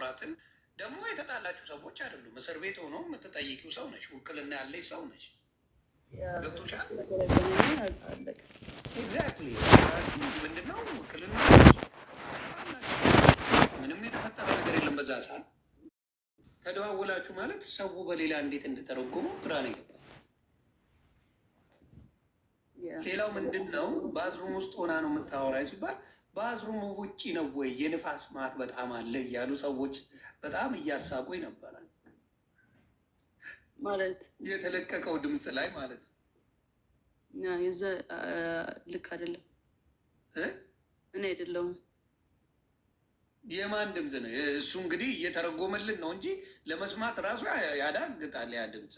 ታምራትን ደግሞ የተጣላችሁ ሰዎች አይደሉም። እስር ቤት ሆኖ የምትጠይቂው ሰው ነች። ውክልና ያለች ሰው ነች። ገብቶሻል? ኤግዛክትሊ ምንድነው ውክልና? ምንም የተፈጠረ ነገር የለም። በዛ ሰዓት ተደዋወላችሁ ማለት ሰው በሌላ እንዴት እንደተረጎመው ግራ ነው የገባው። ሌላው ምንድን ነው ባዝሩም ውስጥ ሆና ነው የምታወራ ሲባል ባዝሩም ውጪ ነው ወይ የንፋስ ማት በጣም አለ እያሉ ሰዎች በጣም እያሳቁኝ ነበረ። ማለት የተለቀቀው ድምፅ ላይ ማለት ነው። የዛ ልክ አይደለም። እኔ አይደለሁም። የማን ድምፅ ነው እሱ? እንግዲህ እየተረጎመልን ነው እንጂ ለመስማት ራሱ ያዳግጣል ያ ድምፅ።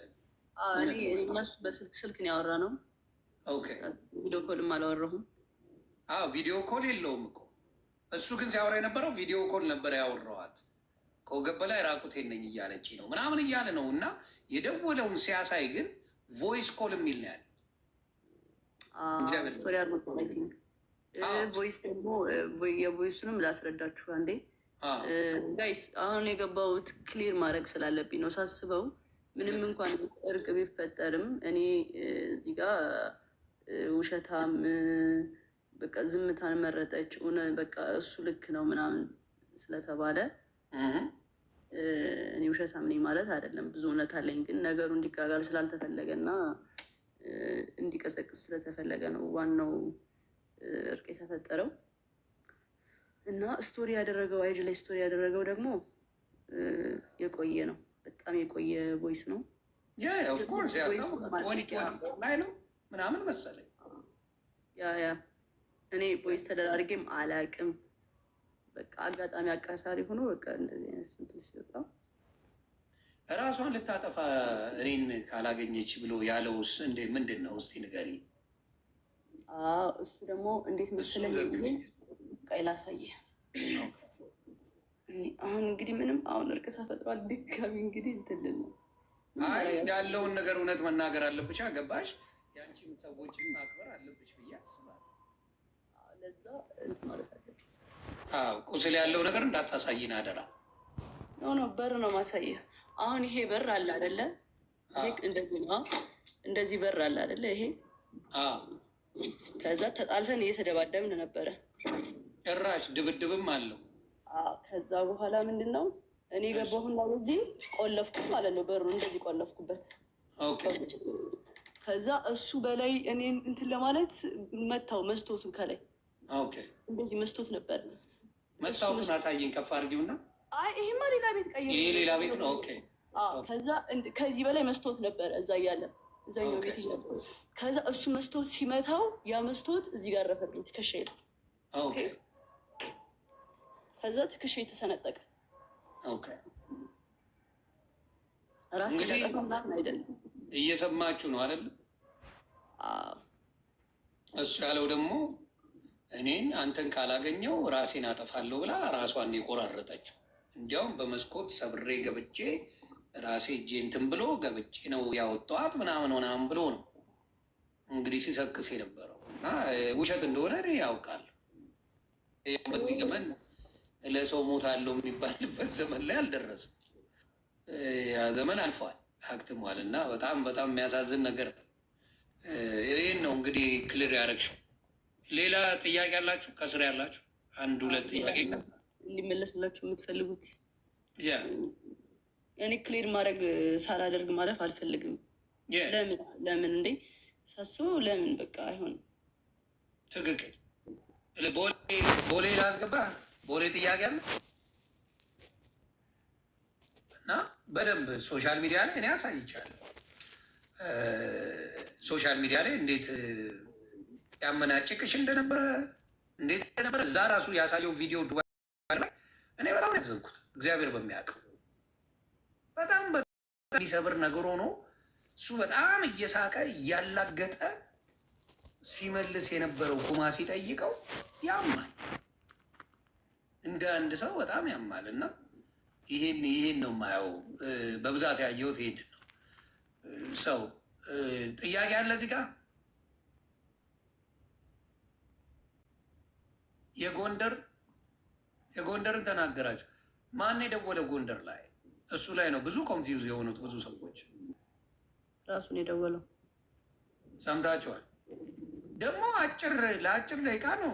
እነሱ በስልክ ነው ያወራ ነው። ቪዲዮ ኮልም አላወራሁም። ቪዲዮ ኮል የለውም እኮ እሱ ግን ሲያወራ የነበረው ቪዲዮ ኮል ነበር ያወራዋት። ከወገብ በላይ ራቁቴን ነኝ እያለች ነው ምናምን እያለ ነው። እና የደወለውን ሲያሳይ ግን ቮይስ ኮል የሚል ነው ያለ። ቮይስ ደግሞ የቮይሱንም ላስረዳችሁ አንዴ ጋይስ። አሁን የገባሁት ክሊር ማድረግ ስላለብኝ ነው ሳስበው። ምንም እንኳን እርቅ ቢፈጠርም እኔ እዚህ ጋር ውሸታም በቃ ዝምታን መረጠች በቃ እሱ ልክ ነው ምናምን ስለተባለ እኔ ውሸታም ነኝ ማለት አይደለም። ብዙ እውነት አለኝ። ግን ነገሩ እንዲጋጋል ስላልተፈለገ እና እንዲቀሰቅስ ስለተፈለገ ነው ዋናው እርቅ የተፈጠረው። እና ስቶሪ ያደረገው አይጅ ላይ ስቶሪ ያደረገው ደግሞ የቆየ ነው። በጣም የቆየ ቮይስ ነው። ላይ ነው ምናምን መሰለኝ። ያ እኔ ቮይስ ተደራርጌም አላቅም። በቃ አጋጣሚ አቃሳሪ ሆኖ በቃ እንደዚህ አይነት ስንት ሲወጣ እራሷን ልታጠፋ እኔን ካላገኘች ብሎ ያለውስ እንዴ ምንድን ነው? እስቲ ንገሪ። እሱ ደግሞ እንዴት መሰለኝ ቀይ ላሳየ። አሁን እንግዲህ ምንም አሁን እርቅ ተፈጥሯል። ድጋሚ እንግዲህ እንትልን ነው ያለውን ነገር እውነት መናገር አለብሽ። ገባሽ? ያንቺም ሰዎችን ማክበር አለብሽ ብዬ አስባለሁ። ለዛ እንትን ማለት አለብሽ። ቁስል ያለው ነገር እንዳታሳይን አደራ። ኖ በር ነው ማሳየህ። አሁን ይሄ በር አለ አይደለ? እንደዚህ በር አለ አይደለ? ይሄ ከዛ ተጣልተን እየተደባደብን ነበረ። ጭራሽ ድብድብም አለው። ከዛ በኋላ ምንድን ነው እኔ ገባሁና በዚህ ቆለፍኩ ማለት ነው። በሩ እንደዚህ ቆለፍኩበት። ከዛ እሱ በላይ እኔን እንትን ለማለት መታው። መስቶቱን ከላይ እንደዚህ መስቶት ነበር። መስታወቱን አሳየኝ ከፍ አድርጊውና። ይሄማ ሌላ ቤት ቀይር። ይሄ ሌላ ቤት ነው። ከዛ ከዚህ በላይ መስቶት ነበረ እዛ እያለ እዛኛው ቤት እያለ። ከዛ እሱ መስቶት ሲመታው ያ መስቶት እዚህ ጋር ረፈብኝ ትከሻዬ ላይ። ከዛ ትከሻዬ ተሰነጠቀ። ራስ ከጠቀም ምናምን አይደለም። እየሰማችሁ ነው አይደለም? እሱ ያለው ደግሞ እኔን አንተን ካላገኘው ራሴን አጠፋለሁ ብላ ራሷን የቆራረጠችው። እንዲያውም በመስኮት ሰብሬ ገብቼ ራሴ እጄ እንትን ብሎ ገብቼ ነው ያወጣኋት ምናምን ብሎ ነው እንግዲህ ሲሰክስ የነበረው። እና ውሸት እንደሆነ እኔ ያውቃል። በዚህ ዘመን ለሰው ሞታለሁ የሚባልበት ዘመን ላይ አልደረስም። ያ ዘመን አልፏል፣ አክትሟል። እና በጣም በጣም የሚያሳዝን ነገር ነው። ይህን ነው እንግዲህ ክሊር ያደረግሽው። ሌላ ጥያቄ ያላችሁ ከስር ያላችሁ አንድ ሁለት ጥያቄ እንዲመለስላችሁ የምትፈልጉት? እኔ ክሊር ማድረግ ሳላደርግ ማለፍ አልፈልግም። ለምን እንዴ ሳስበው ለምን በቃ አይሆንም። ትክክል። ቦሌ ላስገባ። ቦሌ ጥያቄ አለ እና በደንብ ሶሻል ሚዲያ ላይ እኔ አሳይቻለሁ። ሶሻል ሚዲያ ላይ እንዴት ያመናጭቅሽ እንደነበረ እንዴት እንደነበረ እዛ ራሱ ያሳየው ቪዲዮ ዱባይ ላይ እኔ በጣም ያዘንኩት እግዚአብሔር በሚያውቀው በጣም የሚሰብር ነገር ሆኖ እሱ በጣም እየሳቀ እያላገጠ ሲመልስ የነበረው ኩማ ሲጠይቀው ያማል፣ እንደ አንድ ሰው በጣም ያማል። እና ይሄን ነው የማየው በብዛት ያየሁት ይሄን ነው። ሰው ጥያቄ አለ እዚህ ጋር የጎንደርን ተናገራቸው። ማን የደወለው ጎንደር ላይ? እሱ ላይ ነው ብዙ ኮንፊውዝ የሆኑት ብዙ ሰዎች። ራሱን የደወለው ሰምታችኋል። ደግሞ ለአጭር ደቂቃ ነው፣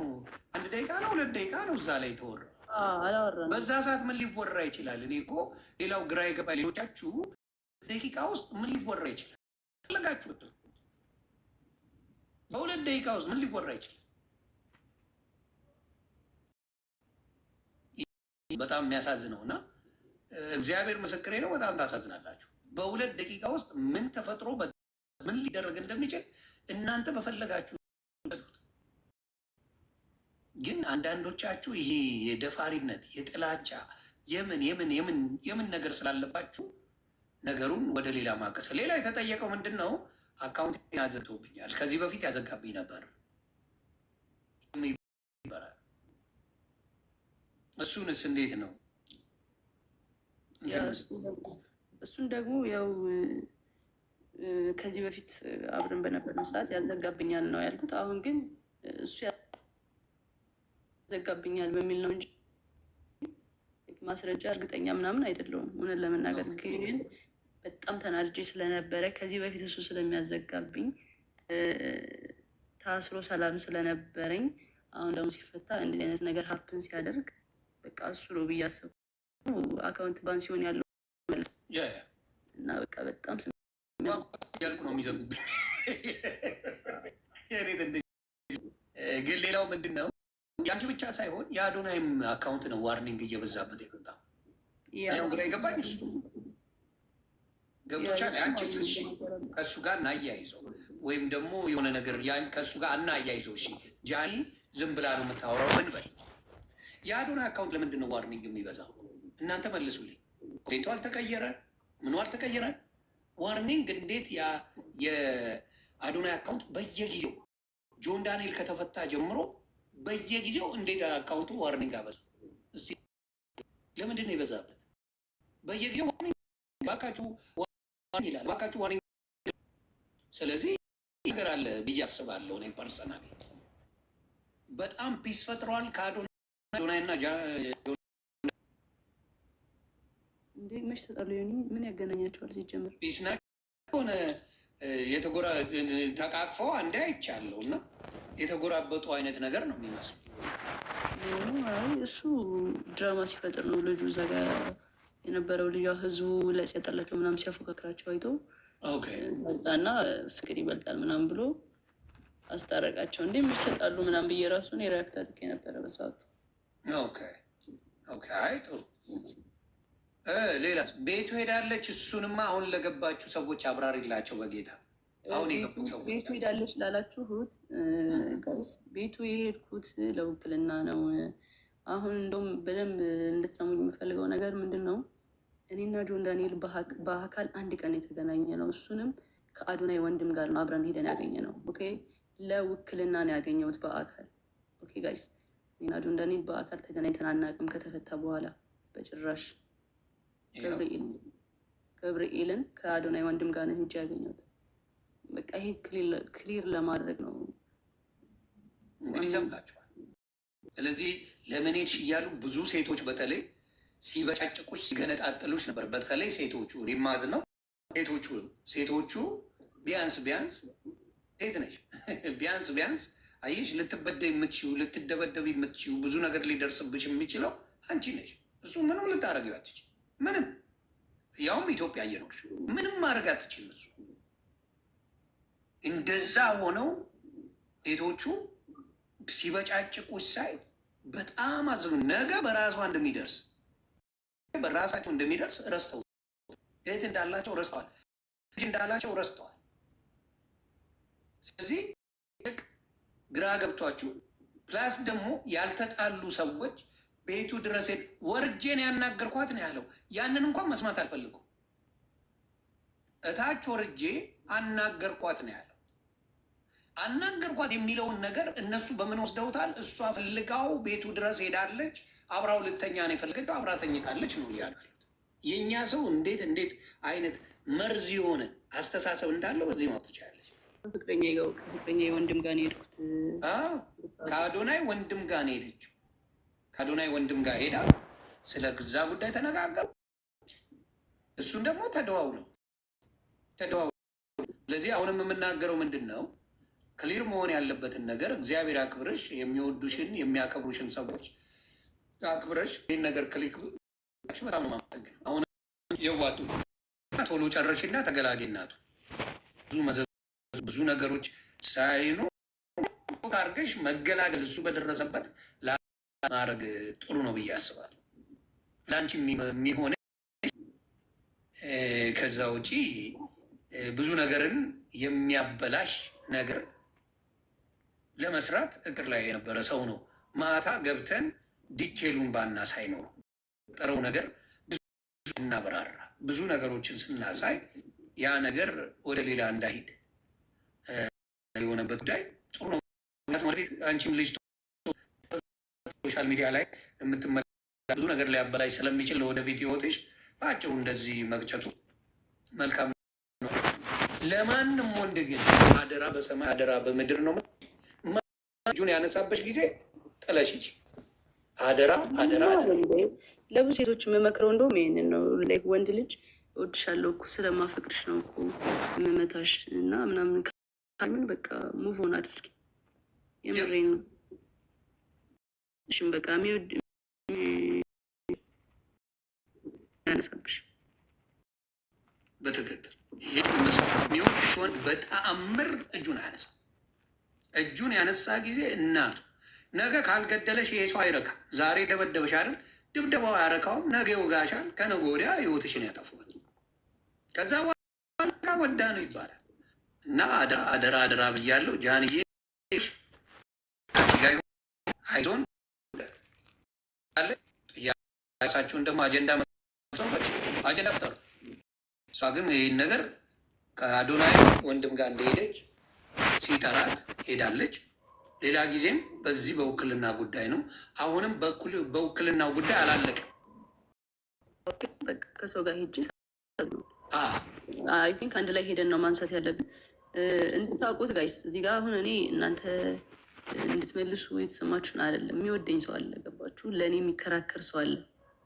1 ደቂቃ ነው 2 ደቂቃ ነው እዛ ላይ ተወራ። አላወራንም። በዛ ሰዓት ምን ሊወራ ይችላል? እኔ እኮ ሌላው ግራ የገባ ሌሎቻችሁ ደቂቃ ውስጥ ምን ሊወራ ይችላል? ፈለጋችሁ በ2 ደቂቃ ውስጥ ምን ሊወራ ይችላል? በጣም የሚያሳዝነው እና እግዚአብሔር ምስክሬ ነው። በጣም ታሳዝናላችሁ። በ2 ደቂቃ ውስጥ ምን ተፈጥሮ ምን ሊደረግ እንደሚችል እናንተ በፈለጋችሁ። ግን አንዳንዶቻችሁ ይሄ የደፋሪነት የጥላቻ የምን ነገር ስላለባችሁ ነገሩን ወደ ሌላ ማቀሰ። ሌላ የተጠየቀው ምንድን ነው? አካውንት ያዘግቶብኛል፣ ከዚህ በፊት ያዘጋብኝ ነበር ይባላል። እሱንስ እንዴት ነው? እሱን ደግሞ ያው ከዚህ በፊት አብረን በነበርን ሰዓት ያዘጋብኛል ነው ያልኩት። አሁን ግን እሱ ያዘጋብኛል በሚል ነው እንጂ ማስረጃ እርግጠኛ ምናምን አይደለውም። እውነት ለመናገር ግን በጣም ተናድጄ ስለነበረ ከዚህ በፊት እሱ ስለሚያዘጋብኝ ታስሮ ሰላም ስለነበረኝ አሁን ደግሞ ሲፈታ እንዲህ አይነት ነገር ሀፕን ሲያደርግ በቃ እሱ ነው ብዬ አሰብኩ። አካውንት ባን ሲሆን ያለው እና በቃ በጣም ያልኩ ነው የሚዘጉብኝ። ግን ሌላው ምንድን ነው የአንቺ ብቻ ሳይሆን የአዶናይም አካውንት ነው ዋርኒንግ እየበዛበት የመጣ ያው ግራ የገባኝ እሱ ገብቶሻል። አንቺስ እሺ ከእሱ ጋር እናያይዘው ወይም ደግሞ የሆነ ነገር ከእሱ ጋር እናያይዘው። እሺ ጃኒ ዝም ብላ ነው የምታወራው እንበል። የአዶናይ አካውንት ለምንድን ነው ዋርኒንግ የሚበዛው? እናንተ መልሱልኝ። ቤቱ አልተቀየረ፣ ምኑ አልተቀየረ። ዋርኒንግ እንዴት የአዶናይ አካውንት በየጊዜው ጆን ዳንኤል ከተፈታ ጀምሮ በየጊዜው እንዴት አካውንቱ ዋርኒንግ አበዛ? እስኪ ለምንድን ነው የበዛበት? በየጊዜው ዋርኒንግ ባካችሁ ይላል፣ ባካችሁ ዋርኒንግ። ስለዚህ ነገር አለ ብዬ አስባለሁ። እኔ ፐርሰናል በጣም ፒስ ፈጥረዋል ከአዶናይ እና እንዴ መች ተጣሉ? ምን ያገናኛቸዋል? ሲጀምር ፒስ ናቸው ሆነ ተቃቅፈው አንዴ አይቻለሁ እና የተጎራበጡ አይነት ነገር ነው የሚመስለው። እሱ ድራማ ሲፈጥር ነው። ልጁ እዛ ጋ የነበረው ልጅ ህዝቡ ላይ ሲያጠላቸው ምናምን ሲያፎካክራቸው አይቶ መጣና ፍቅር ይበልጣል ምናምን ብሎ አስታረቃቸው። እንዴ መች ተጣሉ ምናምን ብዬ ራሱን የሪያክት አድርጌ ነበረ በሰዓቱ። አይ ጥሩ። ሌላ ቤቱ ሄዳለች። እሱንማ አሁን ለገባችሁ ሰዎች አብራሪላቸው በጌታ። አሁን የገቡ ሰዎች ቤቱ ሄዳለች ላላችሁት ጋይስ፣ ቤቱ የሄድኩት ለውክልና ነው። አሁን እንደውም በደንብ እንድትሰሙኝ የምፈልገው ነገር ምንድን ነው፣ እኔና ጆን ዳንኤል በአካል አንድ ቀን የተገናኘ ነው። እሱንም ከአዶናይ ወንድም ጋር ነው አብረን ሄደን ያገኘ ነው። ኦኬ፣ ለውክልና ነው ያገኘሁት በአካል። ኦኬ ጋይስ፣ እኔና ጆን ዳንኤል በአካል ተገናኝተን አናውቅም ከተፈታ በኋላ በጭራሽ። ገብርኤልን ከአዶናይ ወንድም ጋር ነው ሄጄ ያገኘሁት። በቃ ይሄ ክሊር ለማድረግ ነው። እንግዲህ ሰምታችኋል። ስለዚህ ለምን ሄድሽ እያሉ ብዙ ሴቶች በተለይ ሲበጫጭቁሽ ሲገነጣጥሉሽ ነበር። በተለይ ሴቶቹ ሪማዝ ነው ሴቶቹ ቢያንስ ሴት ነሽ ቢያንስ አየሽ፣ ልትበደይ የምትችይው ልትደበደብ የምትችይው ብዙ ነገር ሊደርስብሽ የሚችለው አንቺ ነሽ። እሱ ምንም ልታደርጊው አትችይም። ምንም ያውም ኢትዮጵያ እየኖርሽ ምንም ማድረግ አትችይም። እሱ እንደዛ ሆነው ሴቶቹ ሲበጫጭቁሽ ሳይ በጣም አዝኑ። ነገ በራሳቸው እንደሚደርስ ረስተው እህት እንዳላቸው ረስተዋል፣ ልጅ እንዳላቸው ረስተዋል። ስለዚህ ግራ ገብቷችሁ ፕላስ ደግሞ ያልተጣሉ ሰዎች ቤቱ ድረስ ወርጄን ያናገርኳት ነው ያለው። ያንን እንኳን መስማት አልፈልጉም። እታች ወርጄ አናገርኳት ነው ያለው። አናገርኳት የሚለውን ነገር እነሱ በምን ወስደውታል? እሷ ፈልጋው ቤቱ ድረስ ሄዳለች፣ አብራው ልተኛ ነው የፈለገችው፣ አብራ ተኝታለች ነው እያሉ የእኛ ሰው እንዴት አይነት መርዝ የሆነ አስተሳሰብ እንዳለው በዚህ ማወቅ ትችላለች። ከፍቅረኛ ወንድም ጋር ነው የሄድኩት። ከአዶናይ ወንድም ጋር ነው ሄደችው። ከአዶናይ ወንድም ጋር ሄዳ ስለ ግዛ ጉዳይ ተነጋገሩ። እሱን ደግሞ ተደዋውሉ። ስለዚህ አሁንም የምናገረው ምንድን ነው? ክሊር መሆን ያለበትን ነገር እግዚአብሔር አክብረሽ የሚወዱሽን የሚያከብሩሽን ሰዎች አክብረሽ ይህን ነገር ክሊክ በጣም ነው የማመሰግነው። አሁን የዋጡ ቶሎ ጨረሽና ተገላጌናቱ ብዙ ነገሮች ሳይኑ አድርገሽ መገላገል እሱ በደረሰበት ማድረግ ጥሩ ነው ብዬ አስባለሁ። ለአንቺ የሚሆነ ከዛ ውጪ ብዙ ነገርን የሚያበላሽ ነገር ለመስራት እቅድ ላይ የነበረ ሰው ነው። ማታ ገብተን ዲቴሉን ባናሳይ ነው ጠረው ነገር ብዙ እናበራራ ብዙ ነገሮችን ስናሳይ ያ ነገር ወደ ሌላ እንዳይሄድ የሆነበት ጉዳይ ጥሩ ነው። ወደፊት አንቺም ልጅ ሶሻል ሚዲያ ላይ የምትመለከቱ ብዙ ነገር ሊያበላሽ ስለሚችል ለወደፊት ህይወትሽ በአጭሩ እንደዚህ መግጨቱ መልካም ነው። ለማንም ወንድ ግን አደራ በሰማይ አደራ በምድር ነው። እጁን ያነሳበሽ ጊዜ ጥለሽ ሂጂ። አደራ አደራ። ለብዙ ሴቶች የምመክረው እንደውም ይሄንን ነው። ላይ ወንድ ልጅ እወድሻለሁ እኮ ስለማፈቅርሽ ነው እኮ የምመታሽ እና ምናምን ካምን በቃ ሙቭ ኦን አድርጊ። የምሬን ነው። እሺም በቃ የሚወድ ያነሳብሽ በትክክል የሚወድሽ ወንድ በተአምር እጁን አያነሳ። እጁን ያነሳ ጊዜ እናቱ ነገ ካልገደለሽ ይሄ ሰው አይረካም። ዛሬ ደበደበሽ አይደል? ድብደባው አያረካውም። ነገ ይወጋሻል። ከነገ ወዲያ ህይወትሽን ያጠፋል። ከዛ በኋላ ወዳ ነው ይባላል። እና አደራ አደራ ብያለሁ። ጃንዬ አይዞን ያሳችሁን ደግሞ አጀንዳ ፍጠሩ። እሷ ግን ይህን ነገር ከአዶናይ ወንድም ጋር እንደሄደች ሲጠራት ሄዳለች። ሌላ ጊዜም በዚህ በውክልና ጉዳይ ነው። አሁንም በውክልናው ጉዳይ አላለቀም። ከሰው ጋር ሄጅ አይ ቲንክ አንድ ላይ ሄደን ነው ማንሳት ያለብን። እንድታውቁት ጋይስ እዚህ ጋር አሁን እኔ እናንተ እንድትመልሱ የተሰማችሁን አይደለም። የሚወደኝ ሰው አለ፣ ገባችሁ? ለእኔ የሚከራከር ሰው አለ፣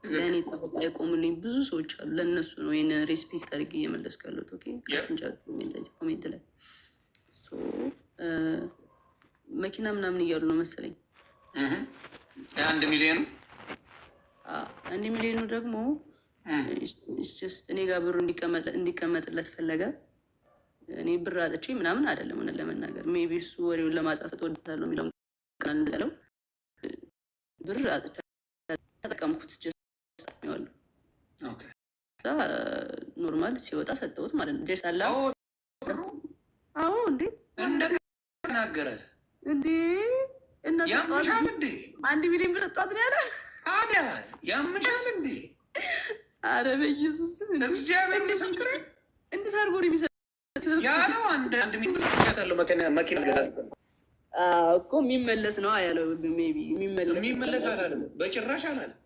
ለእኔ ጠበቃ የቆሙልኝ ብዙ ሰዎች አሉ። ለእነሱ ነው ይህን ሬስፔክት አድርጌ እየመለስኩ ያለሁት። ኦኬ ኮሜንት ላይ መኪና ምናምን እያሉ ነው መሰለኝ። 1 ሚሊዮን 1 ሚሊዮኑ ደግሞ እኔ ጋር ብሩ እንዲቀመጥለት ፈለገ። እኔ ብር አጥቼ ምናምን አይደለም። ሆነ ለመናገር ሜይ ቢ እሱ ወሬውን ለማጣፈጥ ወድታለሁ የሚለው ቃል እንደለው ብር አጥቼ ተጠቀምኩት። ጀስዋለሁ ኖርማል ሲወጣ ሰጠሁት ማለት ነው። ጀስ አላ አዎ እንዴ እንደተናገረ እንዴ እና ያምሻል እንዴ 1 ሚሊዮን ብር ሰጧት ነው ያለ። አዳ ያምሻል እንዴ? አረ በኢየሱስ እግዚአብሔር ምስክሬ። እንዴት አድርጎ ነው የሚሰጠው ያለው? 1 ሚሊዮን ብር ያለው መኪና ገዛ እኮ የሚመለስ ነው ያለው። ሜይ ቢ የሚመለስ አላለም፣ በጭራሽ አላለም።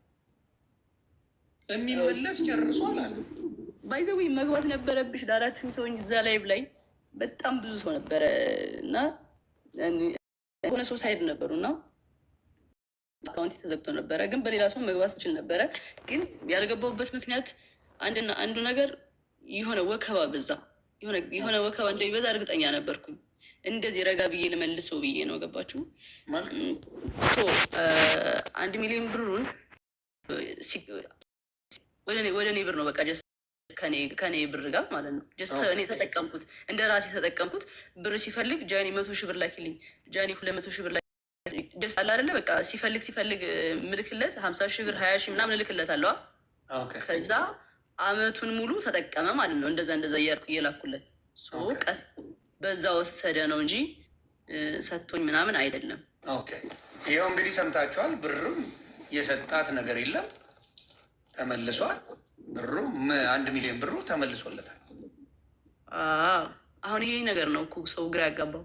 የሚመለስ ጨርሶ አላለም። ባይዘዊ መግባት ነበረብሽ ላላችሁኝ ሰውኝ እዛ ላይ ላይ በጣም ብዙ ሰው ነበረ እና የሆነ ሰው ሳይድ ነበሩ እና አካውንቲ ተዘግቶ ነበረ። ግን በሌላ ሰው መግባት ትችል ነበረ። ግን ያልገባሁበት ምክንያት አንዱ ነገር የሆነ ወከባ በዛ የሆነ ወከባ እንደሚበዛ እርግጠኛ ነበርኩኝ። እንደዚህ ረጋ ብዬ ልመልሰው ብዬ ነው። ገባችሁ? 1 ሚሊዮን ብሩን ወደ እኔ ብር ነው በቃ ጀስት ከኔ ብር ጋር ማለት ነው። ጀስት እኔ ተጠቀምኩት፣ እንደ ራሴ ተጠቀምኩት። ብር ሲፈልግ ጃኒ 100 ሺህ ብር ላኪልኝ፣ ጃኒ 200 ሺህ ብር ላኪልኝ። ጀስት አለ አይደለ በቃ ሲፈልግ ምልክለት 50 ሺህ ብር 20 ሺህ ምናምን እልክለት አለዋ። ከዛ አመቱን ሙሉ ተጠቀመ ማለት ነው። እንደዛ እያልኩ እየላኩለት ቀስ በዛ ወሰደ ነው እንጂ ሰጥቶኝ ምናምን አይደለም። ይኸው እንግዲህ ሰምታችኋል። ብርም የሰጣት ነገር የለም፣ ተመልሷል። ብሩ 1 ሚሊዮን ብሩ ተመልሶለታል። አሁን ይሄ ነገር ነው እኮ ሰው ግራ ያጋባው።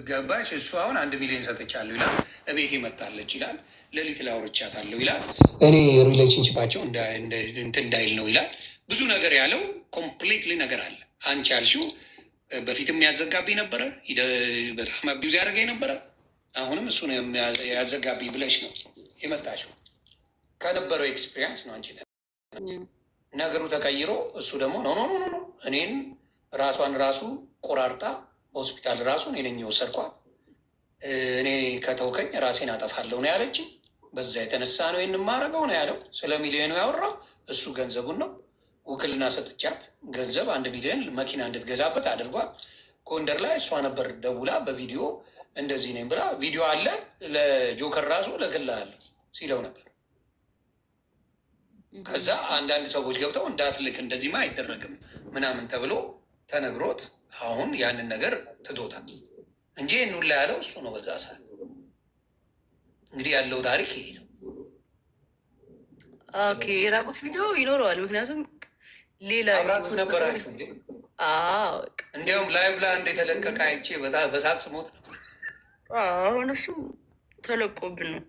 ገባሽ? እሱ አሁን 1 ሚሊዮን ሰጥቻለሁ ይላል፣ እቤት መጣለች ይላል፣ ሌሊት ላይ አውርቻታለሁ ይላል፣ እኔ ሪሌሽንሽፓቸው እንትን እንዳይል ነው ይላል። ብዙ ነገር ያለው ኮምፕሊትሊ ነገር አለ። አንቺ ያልሽው በፊትም ያዘጋብኝ ነበረ፣ በጣም አቢውዝ ያደረገኝ ነበረ። አሁንም እሱ ነው ያዘጋብኝ ብለሽ ነው የመጣሽው። ከነበረው ኤክስፒሪየንስ ነው። አንቺ ነገሩ ተቀይሮ እሱ ደግሞ ኖ ኖ ኖ እኔን ራሷን ራሱ ቆራርጣ ሆስፒታል ራሱ እኔ ነኝ የወሰድኳት፣ እኔ ከተውከኝ ራሴን አጠፋለሁ ነው ያለች። በዛ የተነሳ ነው ይህን የማደርገው ነው ያለው። ስለ ሚሊዮኑ ያወራው እሱ ገንዘቡን ነው። ውክልና ሰጥቻት ገንዘብ 1 ሚሊዮን መኪና እንድትገዛበት አድርጓል። ጎንደር ላይ እሷ ነበር ደውላ በቪዲዮ እንደዚህ ነኝ ብላ ቪዲዮ አለ ለጆከር ራሱ እልክልሃለሁ ሲለው ነበር። ከዛ አንዳንድ ሰዎች ገብተው እንዳትልክ እንደዚህማ አይደረግም ምናምን ተብሎ ተነግሮት አሁን ያንን ነገር ትቶታል እንጂ ይህን ሁላ ያለው እሱ ነው በዛ ሰዓት። እንግዲህ ያለው ታሪክ ይሄ ነው። ኦኬ የራቁት ቪዲዮ ይኖረዋል። ምክንያቱም ሌላ አብራችሁ ነበራችሁ እንዴ? እንዲያውም ላይቭ ላይ አንድ የተለቀቀ አይቼ በሳቅ ስሞት ነበር። አሁን እሱ ተለቆብን ነው።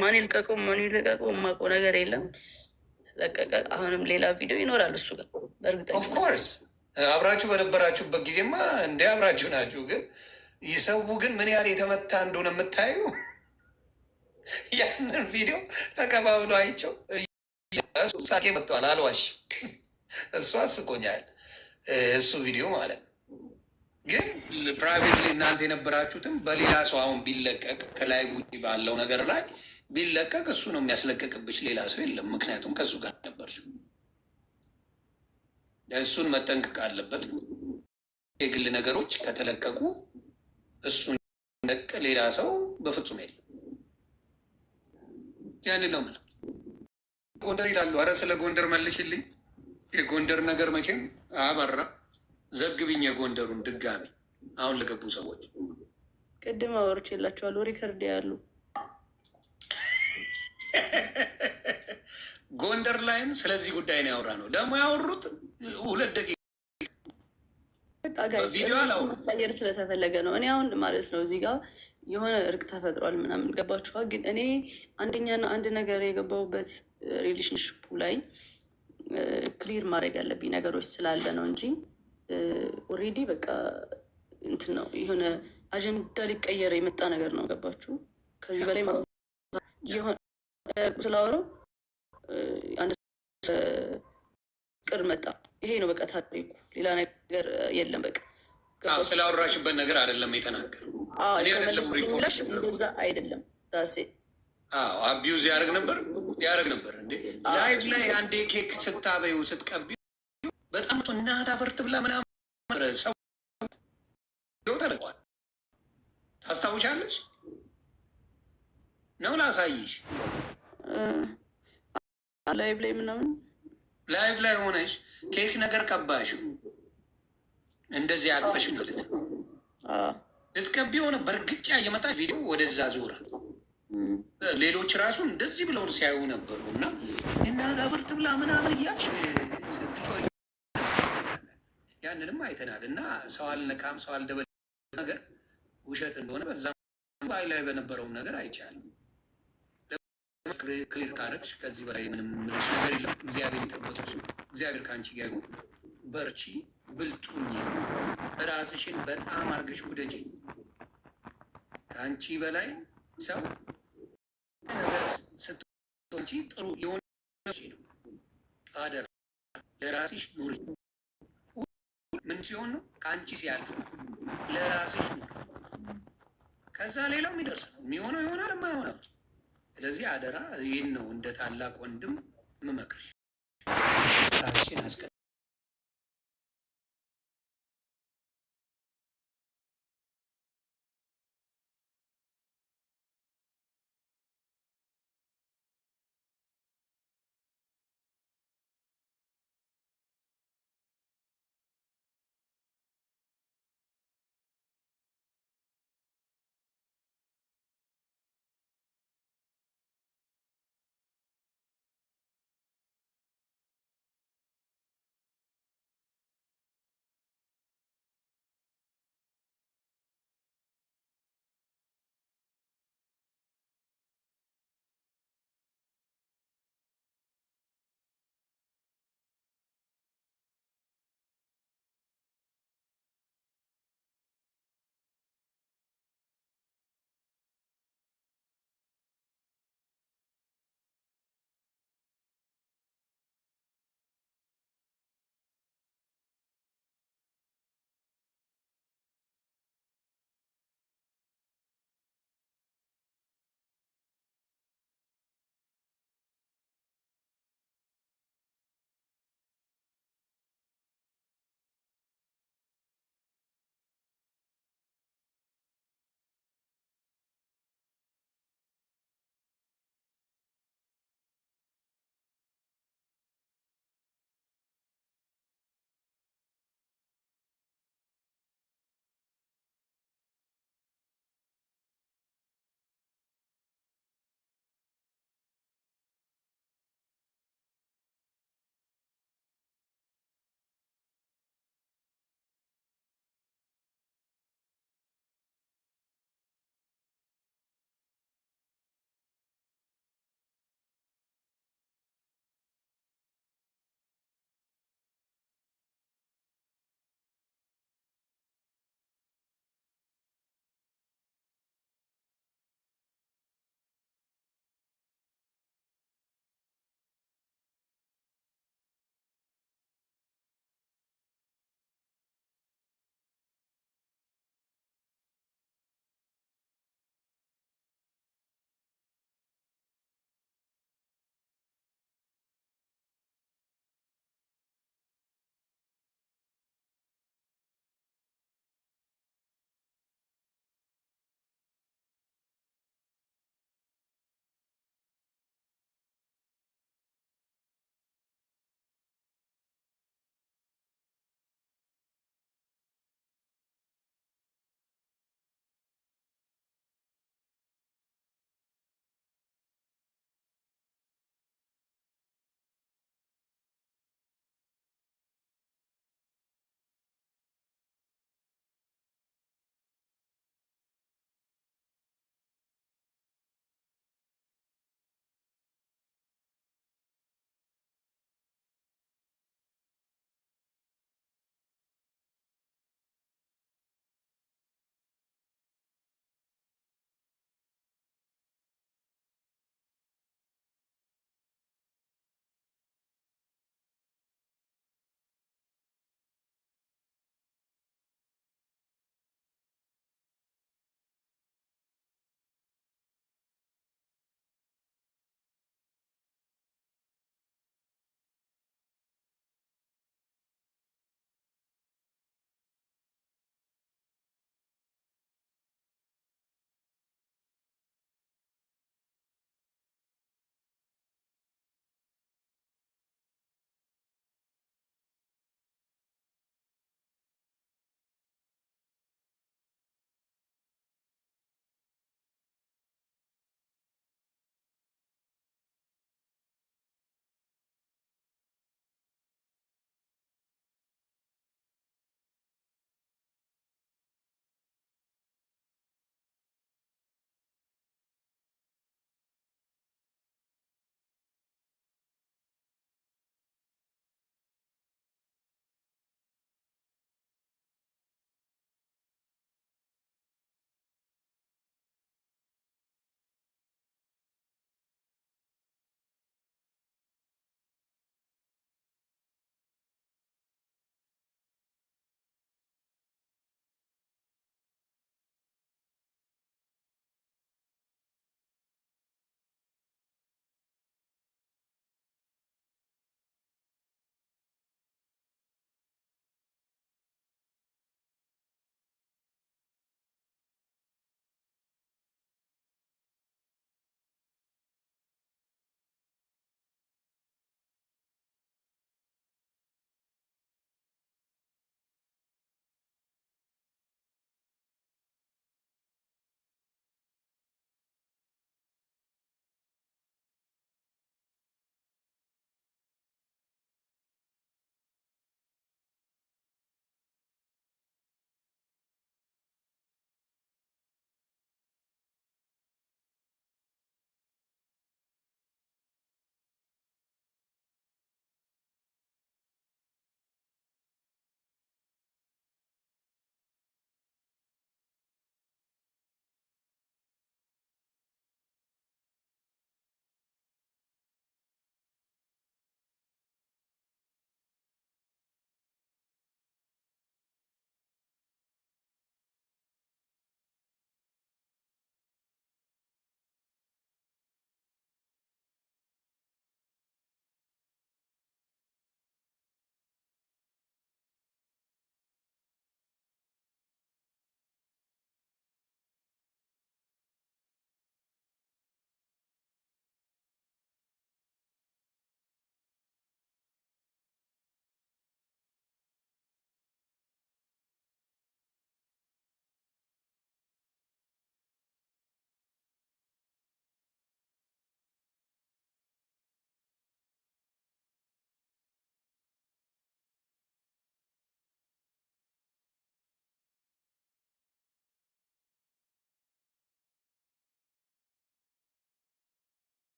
ማን ይልቀቀው ማን ይልቀቀው የማውቀው ነገር የለም። ለቀቀ። አሁንም ሌላ ቪዲዮ ይኖራል እሱ ጋር በእርግጠኛ ኦፍኮርስ አብራችሁ በነበራችሁበት ጊዜማ እንደ አብራችሁ ናችሁ። ግን ይሰው ግን ምን ያህል የተመታ እንደሆነ የምታዩ ያንን ቪዲዮ ተቀባብሎ አይቸው ሳቄ መጥተዋል። አልዋሽ እሱ አስቆኛል። እሱ ቪዲዮ ማለት ነው። ግን ፕራይቬትሊ እናንተ የነበራችሁትም በሌላ ሰው አሁን ቢለቀቅ ከላይ ውጭ ባለው ነገር ላይ ቢለቀቅ እሱ ነው የሚያስለቀቅብሽ፣ ሌላ ሰው የለም። ምክንያቱም ከእሱ ጋር ነበርሽ። እሱን መጠንቀቅ አለበት። የግል ነገሮች ከተለቀቁ እሱን ለቅ ሌላ ሰው በፍጹም የለም። ያንን ነው የምለው። ጎንደር ይላሉ። አረ ስለ ጎንደር መልሽልኝ። የጎንደር ነገር መቼም አበራ ዘግብኝ። የጎንደሩን ድጋሚ አሁን ለገቡ ሰዎች ቅድም አወርቼላቸዋለሁ። ሪከርድ ያሉ ጎንደር ላይም ስለዚህ ጉዳይ ነው ያወራ ነው። ደግሞ ያወሩት 2 ደቂቃ ቪዲዮ ቀየር ስለተፈለገ ነው። እኔ አሁን ማለት ነው እዚህ ጋር የሆነ እርቅ ተፈጥሯል ምናምን ገባችኋል። ግን እኔ አንደኛና አንድ ነገር የገባሁበት ሪሌሽንሽፑ ላይ ክሊር ማድረግ ያለብኝ ነገሮች ስላለ ነው እንጂ ኦልሬዲ በቃ እንትን ነው የሆነ አጀንዳ ሊቀየር የመጣ ነገር ነው። ገባችሁ? ከዚህ በላይ የሆነ ስላወረው አንድ ቅር መጣ። ይሄ ነው በቃ ታሪኩ፣ ሌላ ነገር የለም። በቃ ስላወራሽበት ነገር አይደለም የተናገረው። እንደዛ አይደለም ዳሴ አቢዩዝ ያደርግ ነበር እንዴ ላይቭ ላይ አንዴ ኬክ ስታበዩ ስትቀቢው በጣም እናት አፈርት ብላ ምናምን ሰው ተለቋል። ታስታውሻለች ነው ላሳይሽ። ላይቭ ላይ ምናምን ላይቭ ላይ ሆነሽ ኬክ ነገር ቀባሽ እንደዚህ አቅፈሽ ማለት ነው ልትቀቢ ሆነ በእርግጫ እየመጣች ቪዲዮ ወደዛ ዞረ። ሌሎች ራሱ እንደዚህ ብለው ሲያዩ ነበሩ እና እናት አፈርት ብላ ምናምን እያልሽ ያንንም አይተናል። እና ሰው አልነካም ሰው አልደበል ነገር ውሸት እንደሆነ በዛ ላይ በነበረውም ነገር አይቻልም። ክሊር ካረግሽ ከዚህ በላይ ምንም ምንሽ ነገር የለም። እግዚአብሔር ይጠበቅሽ። እግዚአብሔር ከአንቺ ጋር ይሁን። በርቺ፣ ብልጡኝ፣ ራስሽን በጣም አርገሽ ውደጂ። ከአንቺ በላይ ሰው ነገር ስትሆንቺ ጥሩ የሆነ ነው። አደራ ለራስሽ ኑሪ። ምን ሲሆን ነው? ከአንቺ ሲያልፍ ለራስሽ ኑሪ። ከዛ ሌላው የሚደርስ ነው። የሚሆነው ይሆናል፣ የማይሆነው። ስለዚህ አደራ ይህን ነው እንደ ታላቅ ወንድም የምመክርሽ። ራስሽን አስቀ